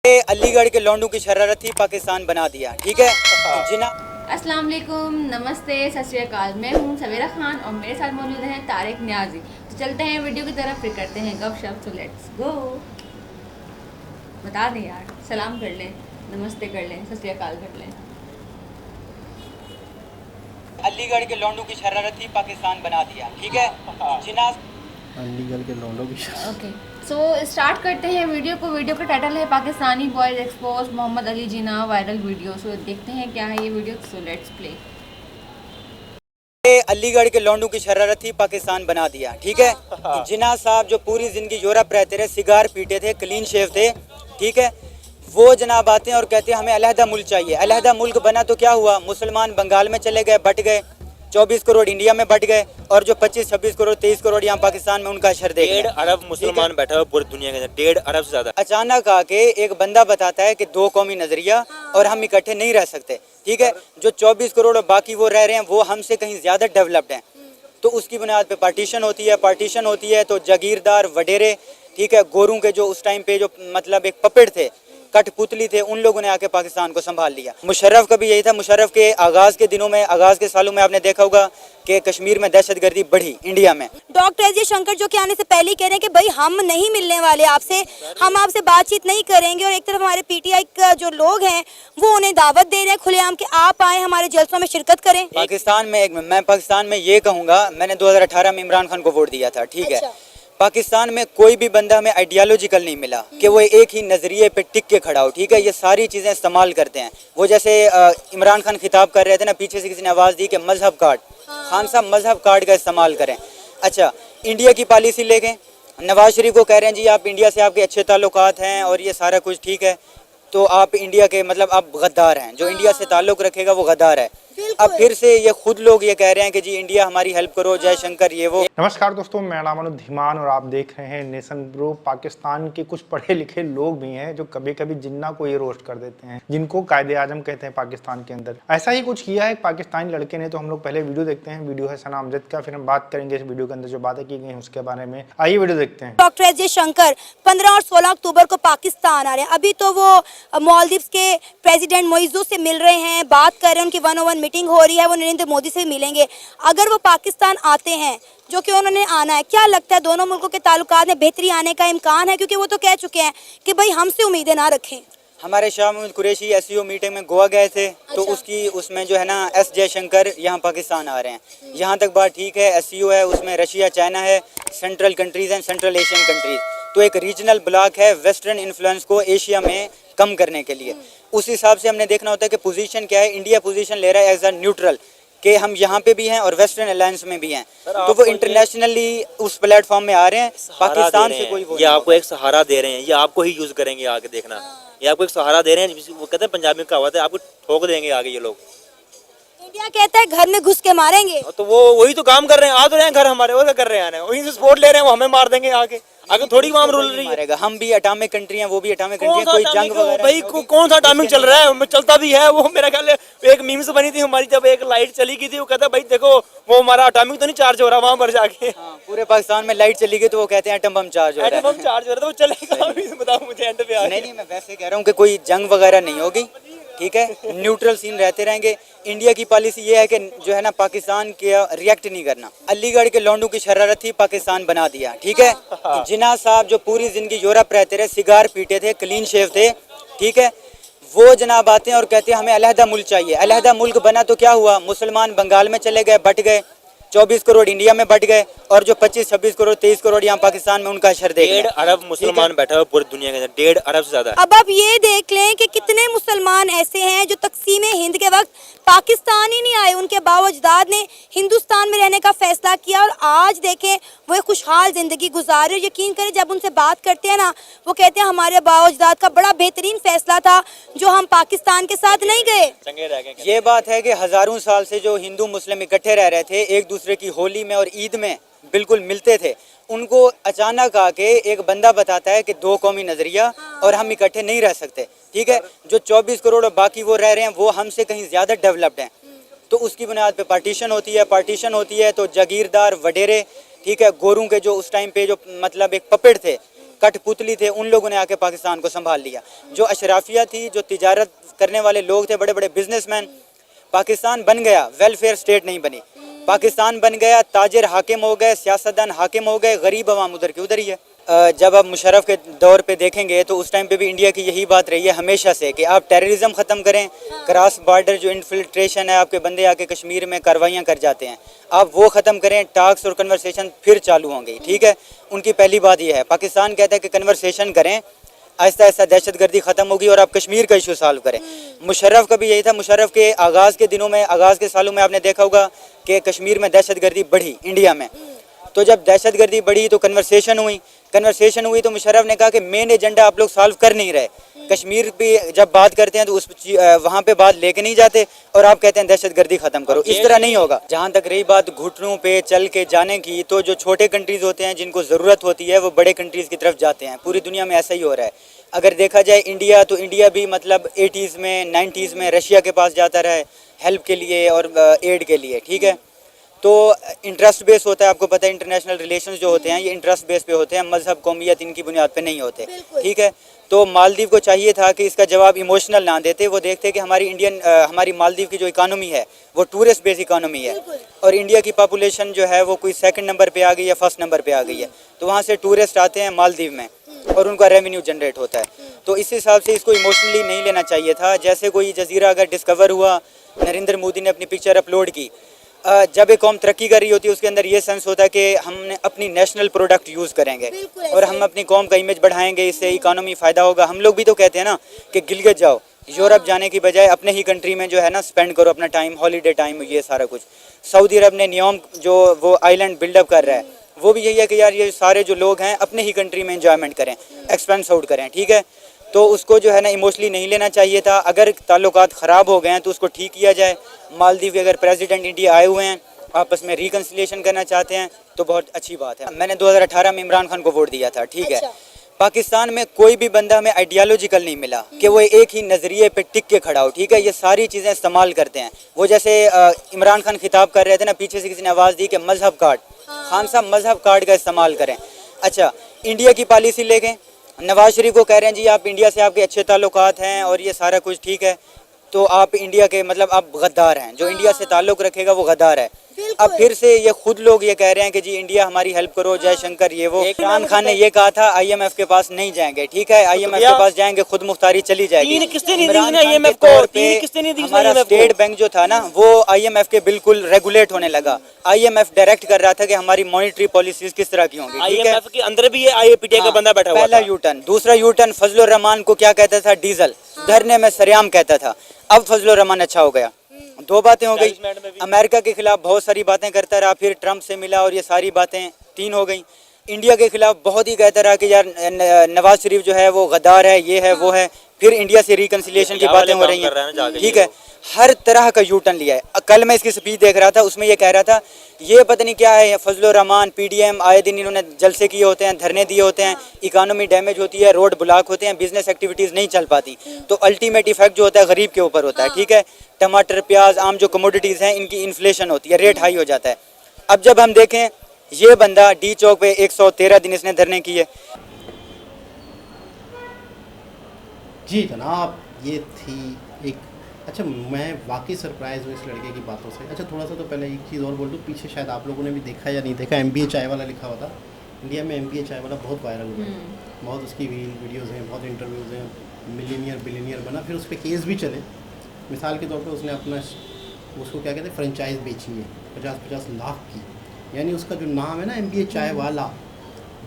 अलीगढ़ के लौंडों की शरारत थी, पाकिस्तान बना दिया। ठीक है जिना। अस्सलाम वालेकुम, नमस्ते, सत श्री अकाल। मैं हूं सवेरा खान और मेरे साथ मौजूद हैं तारिक न्याजी। तो चलते हैं वीडियो की तरफ, फिर करते हैं गपशप। तो लेट्स गो। बता दें यार, सलाम कर लें, नमस्ते कर लें, सत श्री अकाल कर लें। अलीगढ़ के लौंडों की शरारत थी, पाकिस्तान बना दिया। ठीक है जिना। अलीगढ़ के लौंडों की ओके, सो स्टार्ट करते हैं वीडियो को। वीडियो का टाइटल है पाकिस्तानी बॉयज एक्सपोज मोहम्मद अली जिना वायरल वीडियो। सो देखते हैं क्या है ये video. So let's play. Aligarh के लौंडों की शरारत थी, पाकिस्तान बना दिया। ठीक है जिना साहब जो पूरी जिंदगी यूरोप रहते रहे, सिगार पीते थे, क्लीन शेव थे। ठीक है, वो जनाब आते हैं और कहते हैं हमें अलहदा मुल्क चाहिए। अलहदा मुल्क बना तो क्या हुआ, मुसलमान बंगाल में चले गए, बट गए। 24 करोड़ इंडिया में बट गए और जो 25-26 करोड़ 23 करोड़ यहाँ पाकिस्तान में, उनका शर देख। 1.5 अरब मुसलमान बैठा हुआ पूरी दुनिया के अंदर, 1.5 अरब से ज्यादा। अचानक आके एक बंदा बताता है कि दो कौमी नजरिया और हम इकट्ठे नहीं रह सकते। ठीक है, जो 24 करोड़ और बाकी वो रह रहे हैं, वो हमसे कहीं ज्यादा डेवलप्ड हैं। तो उसकी बुनियाद पे पार्टीशन होती है। पार्टीशन होती है तो जागीरदार वडेरे, ठीक है, गोरों के जो उस टाइम पे जो मतलब एक पपेट थे, कठपुतली थे, उन लोगों ने आके पाकिस्तान को संभाल लिया। मुशर्रफ का भी यही था। मुशर्रफ के आगाज के दिनों में, आगाज के सालों में आपने देखा होगा कि कश्मीर में दहशतगर्दी बढ़ी इंडिया में। डॉक्टर एस जयशंकर जो कि आने से पहले ही कह रहे हैं कि भाई हम नहीं मिलने वाले आपसे, हम आपसे बातचीत नहीं करेंगे। और एक तरफ हमारे पीटीआई का जो लोग हैं वो उन्हें दावत दे रहे हैं खुलेआम कि आप आए हमारे जलसों में शिरकत करें। पाकिस्तान में मैं पाकिस्तान में ये कहूँगा, मैंने 2018 में इमरान खान को वोट दिया था। ठीक है, पाकिस्तान में कोई भी बंदा हमें आइडियोलॉजिकल नहीं मिला कि वो एक ही नजरिए पे टिक के खड़ा हो। ठीक है, ये सारी चीजें इस्तेमाल करते हैं। वो जैसे इमरान खान खिताब कर रहे थे ना, पीछे से किसी ने आवाज दी कि मजहब कार्ड, खान साहब मजहब कार्ड का इस्तेमाल करें। अच्छा, इंडिया की पॉलिसी लेके नवाज शरीफ को कह रहे हैं जी आप इंडिया से आपके अच्छे ताल्लुकात हैं और ये सारा कुछ ठीक है, तो आप इंडिया के मतलब आप गद्दार हैं। जो इंडिया से ताल्लुक रखेगा वो गद्दार है। अब फिर से ये खुद लोग ये कह रहे हैं कि जी इंडिया हमारी हेल्प करो, जयशंकर ये वो। नमस्कार दोस्तों, मैं नाम धीमान और आप देख रहे हैं नेशन ब्रो। पाकिस्तान के कुछ पढ़े लिखे लोग भी हैं जो कभी कभी जिन्ना को ये रोस्ट कर देते हैं, जिनको कायदे आजम कहते हैं पाकिस्तान के अंदर। ऐसा ही कुछ किया है एक पाकिस्तानी लड़के ने। तो हम लोग पहले वीडियो देखते हैं। वीडियो है सना अमजद का, फिर हम बात करेंगे इस वीडियो के अंदर जो बातें की गई हैं उसके बारे में। आइए वीडियो देखते हैं। डॉक्टर एस जयशंकर 15 और 16 अक्टूबर को पाकिस्तान आ रहे हैं। अभी तो वो मालदीव्स के प्रेसिडेंट मोइज़ो से मिल रहे हैं, बात कर रहे हैं, उनकी 1-on-1 मीटिंग हो रही है। वो नरेंद्र मोदी से मिलेंगे। अगर वो पाकिस्तान आते हैं, जो कि उन्होंने आना है, क्या लगता है दोनों मुल्कों के ताल्लुकात में बेहतरी आने का इम्कान है? क्योंकि वो तो कह चुके हैं कि भाई हमसे उम्मीदें ना रखें। हमारे शाह महमूद कुरैशी एससीओ मीटिंग में गोवा गए थे। तो उसमें जो है ना एस जयशंकर यहाँ पाकिस्तान आ रहे हैं। यहाँ तक बात ठीक है। एससीओ है, उसमें रशिया, चाइना है, सेंट्रल कंट्रीज हैं, सेंट्रल एशियन कंट्रीज। तो एक रीजनल ब्लॉक है वेस्टर्न इन्फ्लुएंस को एशिया में कम करने के लिए। उस हिसाब से हमने देखना होता है कि पोजीशन क्या है। इंडिया पोजीशन ले रहा है एज अ न्यूट्रल, कि हम यहाँ पे भी हैं और वेस्टर्न अलायंस में भी हैं। तो वो इंटरनेशनली उस प्लेटफॉर्म में आ रहे हैं। पाकिस्तान से कोई वो ये आपको एक सहारा दे रहे हैं, ये आपको ही यूज करेंगे आगे, देखना। ये आपको एक सहारा दे रहे हैं। वो कहते हैं पंजाबी में कहावत है, आपको ठोक देंगे आगे ये लोग। इंडिया कहता है घर में घुस के मारेंगे। तो वो वही तो काम कर रहे हैं। आ तो रहे हैं घर हमारे, और क्या कर रहे हैं, वहीं से सपोर्ट ले रहे हैं, वो हमें मार देंगे आगे। आगे थोड़ी वहाँ रूल रही है। हम भी एटॉमिक कंट्री हैं, वो भी एटॉमिक कंट्री है। कोई जंग वगैरह भाई कौन सा एटॉमिक चल रहा है, चलता भी है। वो मेरा ख्याल है एक मीम्स बनी थी हमारी, जब एक लाइट चली गई थी, वो कहता है भाई देखो वो हमारा एटॉमिक तो नहीं चार्ज हो रहा वहाँ पर जाके। पूरे पाकिस्तान में लाइट चली गई तो वो कहते हैं एटम बम चार्ज हो रहा है। एटम बम चार्ज हो रहा है, तो वो चलेगा। बताओ मुझे एंड पे नहीं, मैं वैसे कह रहा हूँ कि कोई जंग वगैरह नहीं होगी। ठीक है, न्यूट्रल सीन रहते रहेंगे। इंडिया की पॉलिसी ये है कि जो है ना पाकिस्तान के रिएक्ट नहीं करना। अलीगढ़ के लौंडों की शरारत थी, पाकिस्तान बना दिया। ठीक है, जिना साहब जो पूरी जिंदगी यूरोप रहते रहे, सिगार पीते थे, क्लीन शेव थे। ठीक है, वो जनाब आते हैं और कहते हैं हमें अलहदा मुल्क चाहिए। अलहदा मुल्क बना तो क्या हुआ, मुसलमान बंगाल में चले गए, बट गए। 24 करोड़ इंडिया में बट गए और जो 25-26 करोड़ 23 करोड़ यहाँ पाकिस्तान में, उनका शर देख। 1.5 अरब मुसलमान बैठा हुआ पूरी दुनिया के अंदर, 1.5 अरब से ज्यादा। अब आप ये देख लें कि कितने मुसलमान ऐसे हैं जो तकसीम हिंद के वक्त पाकिस्तान ही नहीं आए, उनके बावजदाद ने हिंदुस्तान में रहने का फैसला किया और आज देखें वो खुशहाल जिंदगी गुजार रहे। यकीन करें जब उनसे बात करते हैं ना, वो कहते हैं हमारे बावजदाद का बड़ा बेहतरीन फैसला था जो हम पाकिस्तान के साथ नहीं गए। ये बात है कि हजारों साल से जो हिंदू मुस्लिम इकट्ठे रह रहे थे, एक दूसरे की होली में और ईद में बिल्कुल मिलते थे, उनको अचानक आके एक बंदा बताता है कि दो कौमी नजरिया और हम इकट्ठे नहीं रह सकते। ठीक है, जो 24 करोड़ और बाकी वो रह रहे हैं, वो हमसे कहीं ज्यादा डेवलप्ड हैं। तो उसकी बुनियाद पे पार्टीशन होती है। पार्टीशन होती है तो जागीरदार वडेरे, ठीक है, गोरों के जो उस टाइम पे जो मतलब एक पपेट थे, कठपुतली थे, उन लोगों ने आके पाकिस्तान को संभाल लिया। जो अशराफिया थी, जो तिजारत करने वाले लोग थे, बड़े बड़े बिजनेसमैन, पाकिस्तान बन गया, वेलफेयर स्टेट नहीं बनी। पाकिस्तान बन गया, ताजिर हाकिम हो गए, सियासतदान हाकिम हो गए, गरीब अवाम उधर की उधर ही है। जब आप मुशर्रफ के दौर पे देखेंगे तो उस टाइम पे भी इंडिया की यही बात रही है हमेशा से कि आप टेररिज्म ख़त्म करें, क्रॉस बॉर्डर जो इन्फिल्ट्रेशन है, आपके बंदे आके कश्मीर में कार्रवाइयाँ कर जाते हैं, आप वो ख़त्म करें, टॉक्स और कन्वर्सेशन फिर चालू होंगी। ठीक है, उनकी पहली बात ये है। पाकिस्तान कहता है कि कन्वर्सेशन करें, आहिस्ता आहिस्ता दहशतगर्दी ख़त्म होगी और आप कश्मीर का इशू सॉल्व करें। मुशर्रफ का भी यही था। मुशर्रफ के आगाज़ के दिनों में, आगाज़ के सालों में आपने देखा होगा कि कश्मीर में दहशतगर्दी बढ़ी इंडिया में। तो जब दहशतगर्दी बढ़ी तो कन्वर्सेशन हुई तो मुशर्रफ ने कहा कि मेन एजेंडा आप लोग सॉल्व कर नहीं रहे। कश्मीर पे जब बात करते हैं तो उस वहाँ पे बात लेके नहीं जाते और आप कहते हैं दहशतगर्दी ख़त्म करो। इस तरह नहीं होगा। जहाँ तक रही बात घुटनों पे चल के जाने की, तो जो छोटे कंट्रीज़ होते हैं जिनको ज़रूरत होती है वो बड़े कंट्रीज़ की तरफ जाते हैं। पूरी दुनिया में ऐसा ही हो रहा है। अगर देखा जाए इंडिया, तो इंडिया भी मतलब 80s में 90s में रशिया के पास जाता रहा है हेल्प के लिए और एड के लिए। ठीक है, तो इंटरेस्ट बेस होता है। आपको पता है इंटरनेशनल रिलेशंस जो होते हैं ये इंटरेस्ट बेस पे होते हैं, मजहब कौमियत इनकी बुनियाद पे नहीं होते। ठीक है, तो मालदीव को चाहिए था कि इसका जवाब इमोशनल ना देते, वो देखते कि हमारी मालदीव की जो इकानमी है वो टूरिस्ट बेस इकानमी है और इंडिया की पॉपुलेशन जो है वो कोई सेकंड नंबर पे आ गई है, फर्स्ट नंबर पे आ गई है। तो वहाँ से टूरिस्ट आते हैं मालदीव में और उनका रेवेन्यू जनरेट होता है। तो इस हिसाब से इसको इमोशनली नहीं लेना चाहिए था। जैसे कोई जजीरा अगर डिस्कवर हुआ, नरेंद्र मोदी ने अपनी पिक्चर अपलोड की, जब एक कौम तरक्की कर रही होती है उसके अंदर ये सेंस होता है कि हमने अपनी नेशनल प्रोडक्ट यूज़ करेंगे और हम अपनी कौम का इमेज बढ़ाएंगे, इससे इकोनॉमी फ़ायदा होगा। हम लोग भी तो कहते हैं ना कि गिलगित जाओ, यूरोप जाने की बजाय अपने ही कंट्री में जो है ना स्पेंड करो अपना टाइम, हॉलीडे टाइम, ये सारा कुछ। सऊदी अरब ने नियोम जो वो आइलैंड बिल्डअप कर रहा है वो भी यही है कि यार ये सारे जो लोग हैं अपने ही कंट्री में एंजॉयमेंट करें, एक्सपेंस आउट करें। ठीक है, तो उसको जो है ना इमोशनली नहीं लेना चाहिए था। अगर ताल्लुकात ख़राब हो गए हैं तो उसको ठीक किया जाए। मालदीव के अगर प्रेसिडेंट इंडिया आए हुए हैं, आपस में रिकन्सिलिएशन करना चाहते हैं तो बहुत अच्छी बात है। मैंने 2018 में इमरान खान को वोट दिया था। ठीक है, पाकिस्तान में कोई भी बंदा हमें आइडियालॉजिकल नहीं मिला कि वो एक ही नज़रिए पे टिक के खड़ा हो। ठीक है, ये सारी चीज़ें इस्तेमाल करते हैं। वो जैसे इमरान खान खिताब कर रहे थे ना, पीछे से किसी ने आवाज़ दी कि मजहब कार्ड, खान साहब मजहब कार्ड का इस्तेमाल करें। अच्छा, इंडिया की पॉलिसी लेके नवाज शरीफ को कह रहे हैं जी आप इंडिया से आपके अच्छे ताल्लुकात हैं और ये सारा कुछ ठीक है, तो आप इंडिया के मतलब आप गद्दार हैं, जो इंडिया से ताल्लुक़ रखेगा वो गद्दार है। अब फिर से ये खुद लोग ये कह रहे हैं कि जी इंडिया हमारी हेल्प करो, जयशंकर ये वो। इमरान खान ने ये कहा था IMF के पास नहीं जाएंगे। ठीक है, IMF के पास जाएंगे खुद मुख्तारी चली जाएगी। हमारा स्टेट बैंक जो था ना वो IMF के बिल्कुल रेगुलेट होने लगा। IMF डायरेक्ट कर रहा था कि हमारी मॉनिटरी पॉलिसीज किस तरह की होंगी। IMF के अंदर भी ये PTI का बंदा बैठा हुआ था। पहला यूटर्न। दूसरा यूटर्न, फजलुर रहमान को क्या कहता था, डीजल धरने में सरेआम कहता था। अब फजलुर रहमान अच्छा हो गया। दो बातें हो गई। अमेरिका के खिलाफ बहुत सारी बातें करता रहा, फिर ट्रंप से मिला और ये सारी बातें तीन हो गई। इंडिया के खिलाफ बहुत ही कहता रहा कि यार नवाज शरीफ जो है वो गद्दार है, ये है वो है। फिर इंडिया से रिकन्सिलिएशन की बातें हो रही हैं। ठीक है, हर तरह का यू टर्न लिया है। कल मैं इसकी स्पीच देख रहा था, उसमें ये कह रहा था ये पता नहीं क्या है, फजलुर रहमान PDM आए दिन इन्होंने जलसे किए होते हैं, धरने दिए होते हैं, इकानमी डैमेज होती है, रोड ब्लॉक होते हैं, बिजनेस एक्टिविटीज़ नहीं चल पाती, तो अल्टीमेट इफेक्ट जो होता है गरीब के ऊपर होता है। ठीक है, टमाटर, प्याज, आम जो कमोडिटीज़ हैं इनकी इन्फ्लेशन होती है, रेट हाई हो जाता है। अब जब हम देखें ये बंदा डी चौक पे 113 दिन इसने धरने किए। जी जनाब, ये थी एक अच्छा, मैं वाकई सरप्राइज़ हूँ इस लड़के की बातों से। अच्छा, थोड़ा सा तो पहले एक चीज़ और बोल दूँ, पीछे शायद आप लोगों ने भी देखा या नहीं देखा, MBA चाय वाला लिखा हुआ था। इंडिया में MBA चाय वाला बहुत वायरल हुआ है, बहुत उसकी वीडियोज़ हैं, बहुत इंटरव्यूज़ हैं, मिलीनियर बिलीनियर बना, फिर उस पर केस भी चले। मिसाल के तौर पर उसने अपना उसको क्या कहते हैं फ्रेंचाइज बेची है 50-50 लाख की, यानी उसका जो नाम है ना MBA चाय वाला,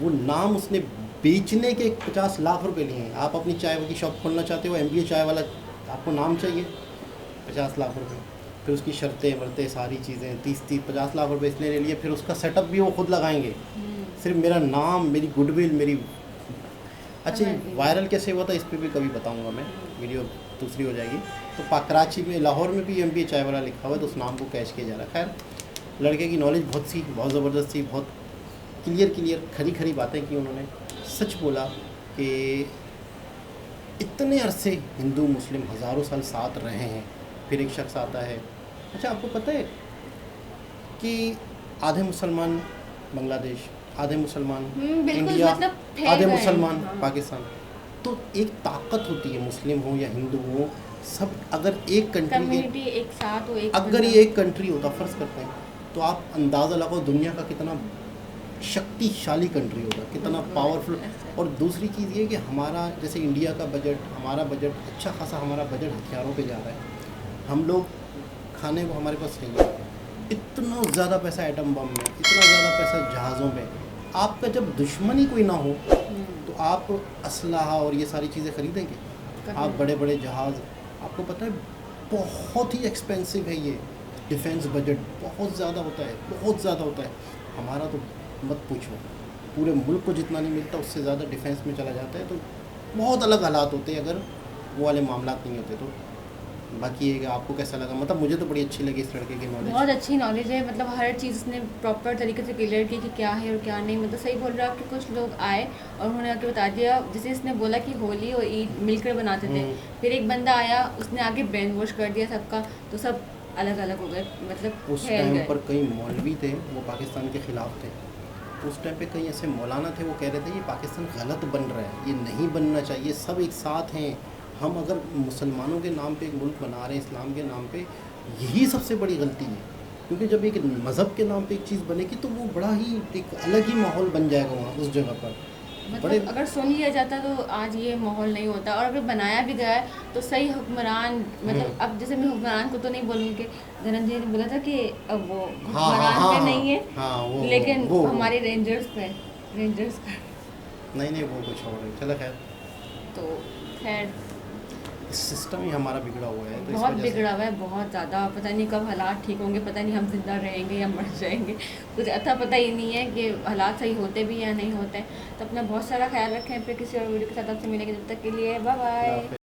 वो नाम उसने बेचने के 50 लाख रुपए लिए हैं। आप अपनी चाय की शॉप खोलना चाहते हो, MBA चाय वाला आपको नाम चाहिए, 50 लाख रुपए। फिर उसकी शर्तें वर्तें सारी चीज़ें 30-50 लाख रुपए इसने ले लिए। फिर उसका सेटअप भी वो खुद लगाएंगे, सिर्फ मेरा नाम, मेरी गुडविल, मेरी। अच्छा, वायरल कैसे हुआ था इस पर भी कभी बताऊंगा मैं, वीडियो दूसरी हो जाएगी। तो कराची में, लाहौर में भी MBA चाय वाला लिखा हुआ है, तो उस नाम को कैश किया जा रहा है। खैर, लड़के की नॉलेज बहुत ज़बरदस्त थी, बहुत क्लियर खरी बातें की उन्होंने। सच बोला कि इतने अरसे हिंदू मुस्लिम हज़ारों साल साथ रहे हैं। फिर एक शख्स आता है, अच्छा आपको पता है कि आधे मुसलमान बांग्लादेश, आधे मुसलमान बिल्कुल, इंडिया, मतलब फैल आधे गए हैं, मुसलमान हाँ। पाकिस्तान। तो एक ताकत होती है, मुस्लिम हो या हिंदू हो, सब अगर एक कंट्री के, कम्युनिटी एक साथ हो, एक अगर ये एक कंट्री होता फ़र्ज़ करते हैं, तो आप अंदाज़ा लगाओ दुनिया का कितना शक्तिशाली कंट्री होगा, कितना पावरफुल। और दूसरी चीज़ ये कि हमारा जैसे इंडिया का बजट, हमारा बजट अच्छा खासा, हमारा बजट हथियारों पे जा रहा है। हम लोग खाने को हमारे पास नहीं है, इतना ज़्यादा पैसा एटम बम में, इतना ज़्यादा पैसा जहाज़ों में। आपका जब दुश्मन ही कोई ना हो तो आप असलहा और ये सारी चीज़ें खरीदेंगे। आप बड़े बड़े जहाज़, आपको पता है बहुत ही एक्सपेंसिव है ये डिफेंस बजट, बहुत ज़्यादा होता है, बहुत ज़्यादा होता है। हमारा तो मत पूछो, पूरे मुल्क को जितना नहीं मिलता उससे ज़्यादा डिफेंस में चला जाता है। तो बहुत अलग हालात होते हैं अगर वो वाले मामला नहीं होते तो। बाकी ये कि आपको कैसा लगा, मतलब मुझे तो बड़ी अच्छी लगी इस लड़के की नॉलेज। बहुत अच्छी नॉलेज है, मतलब हर चीज़ उसने प्रॉपर तरीके से क्लियर की कि क्या है और क्या नहीं। मतलब सही बोल रहा है कि कुछ लोग आए और उन्होंने आके बता दिया, जैसे इसने बोला कि होली और ईद मिलकर बनाते थे, फिर एक बंदा आया उसने आगे ब्रेन वॉश कर दिया सबका, तो सब अलग अलग हो गए, मतलब उस फैल टाइम गए। पर कई मौलवी थे वो पाकिस्तान के ख़िलाफ़ थे। उस टाइम पे कई ऐसे मौलाना थे वो कह रहे थे ये पाकिस्तान गलत बन रहा है, ये नहीं बनना चाहिए, सब एक साथ हैं। हम अगर मुसलमानों के नाम पे एक मुल्क बना रहे हैं, इस्लाम के नाम पे, यही सबसे बड़ी गलती है। क्योंकि जब एक मज़हब के नाम पे एक चीज़ बनेगी तो वो बड़ा ही एक अलग ही माहौल बन जाएगा वहाँ उस जगह पर। मतलब अगर सुन लिया जाता तो आज ये माहौल नहीं होता। और अगर बनाया भी गया है तो सही हुक्मरान, मतलब अब जैसे मैं हुक्मरान को तो नहीं बोलूँगी कि धनंजय ने बोला था कि अब वो हुक्मरान पे नहीं है, लेकिन वो हमारे रेंजर्स पे, रेंजर्स का। नहीं वो कुछ और है। चलो खैर, तो खैर सिस्टम ही हमारा बिगड़ा हुआ है तो इस बहुत वजह से बिगड़ा हुआ है, बहुत ज़्यादा। पता नहीं कब हालात ठीक होंगे, पता नहीं हम जिंदा रहेंगे या मर जाएंगे, कुछ अच्छा पता ही नहीं है कि हालात सही होते भी या नहीं होते। तो अपना बहुत सारा ख्याल रखें। फिर किसी और वीडियो के साथ आपसे मिलेंगे, जब तक के लिए बाय बाय।